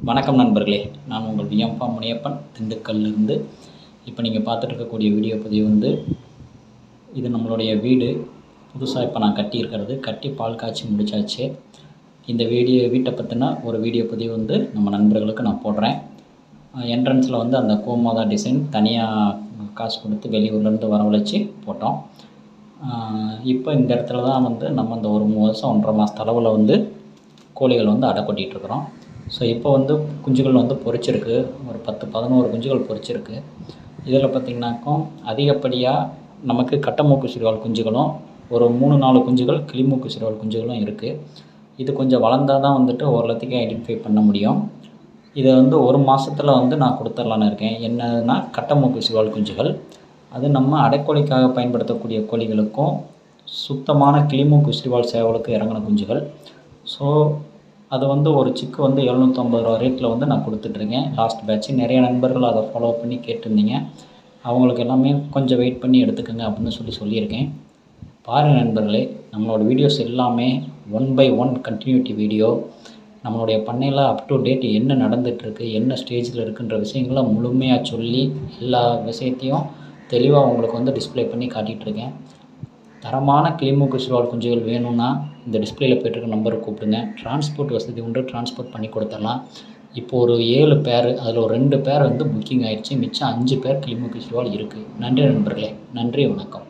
வணக்கம் நண்பர்களே, நான் உங்கள் விஎம்பா முனியப்பன் திண்டுக்கல்லிருந்து. இப்போ நீங்கள் பார்த்துட்டு இருக்கக்கூடிய வீடியோ பதிவு இது நம்மளுடைய வீடு புதுசாக இப்போ நான் கட்டி பால் காய்ச்சி முடித்தாச்சு. இந்த வீட்டை பற்றின ஒரு வீடியோ பதிவு நம்ம நண்பர்களுக்கு நான் போடுறேன். என்ட்ரன்ஸில் அந்த கோமாதா டிசைன் தனியாக காசு கொடுத்து வெளியூர்லேருந்து வரவழைச்சி போட்டோம். இப்போ இந்த இடத்துல தான் நம்ம இந்த ஒரு 3 வருஷம் 1.5 மாதத்து அளவில் கோழிகள் அடை கொட்டிகிட்ருக்குறோம். ஸோ இப்போ குஞ்சுகள் பொரிச்சிருக்கு. ஒரு 10-11 குஞ்சுகள் பொரிச்சிருக்கு. இதில் பார்த்திங்கனாக்கா அதிகப்படியாக நமக்கு கட்டமூக்கு சிறுவால் குஞ்சுகளும் ஒரு 3-4 குஞ்சுகள் கிளிமூக்கு சிறுவால் குஞ்சுகளும் இருக்குது. இது கொஞ்சம் வளர்ந்தால் தான் ஓரளவுக்கு ஐடென்டிஃபை பண்ண முடியும். இதை ஒரு மாதத்தில் நான் கொடுத்துர்லான்னு இருக்கேன். என்னதுன்னா கட்டமூக்கு சிறுவால் குஞ்சுகள். அது நம்ம அடைக்கோழிக்காக பயன்படுத்தக்கூடிய கோழிகளுக்கும் சுத்தமான கிளிமூக்கு சிறுவால் சேவலுக்கு இறங்கின குஞ்சுகள். ஸோ அது ஒரு சிக்கு 750 ரூபா ரேட்டில் நான் கொடுத்துட்ருக்கேன். லாஸ்ட் பேட்ச்சு நிறைய நண்பர்கள் அதை ஃபாலோ பண்ணி கேட்டிருந்தீங்க. அவங்களுக்கு எல்லாமே கொஞ்சம் வெயிட் பண்ணி எடுத்துக்கோங்க அப்படின்னு சொல்லியிருக்கேன். பாருங்கள் நண்பர்களே, நம்மளோட வீடியோஸ் எல்லாமே 1 by 1 கண்டினியூட்டி வீடியோ. நம்மளுடைய பண்ணையில் அப் டு டேட் என்ன நடந்துகிட்ருக்கு, என்ன ஸ்டேஜில் இருக்குன்ற விஷயங்களை முழுமையாக சொல்லி எல்லா விஷயத்தையும் தெளிவாக உங்களுக்கு டிஸ்ப்ளே பண்ணி காட்டிகிட்ருக்கேன். தரமான கிளிமூக்கு சிறுவால் குஞ்சுகள் வேணும்னா இந்த டிஸ்பிளேயில் போய்ட்டுருக்க நம்பருக்கு கூப்பிடுங்க. டிரான்ஸ்போர்ட் வசதி உண்டு, டிரான்ஸ்போர்ட் பண்ணி கொடுத்துடலாம். இப்போ ஒரு 7 பேர், அதில் ஒரு 2 பேர் புக்கிங் ஆகிடுச்சு. மிச்சம் 5 பேர் கிளிமூக்கு சிறுவால் இருக்குது. நன்றி நண்பர்களே, நன்றி, வணக்கம்.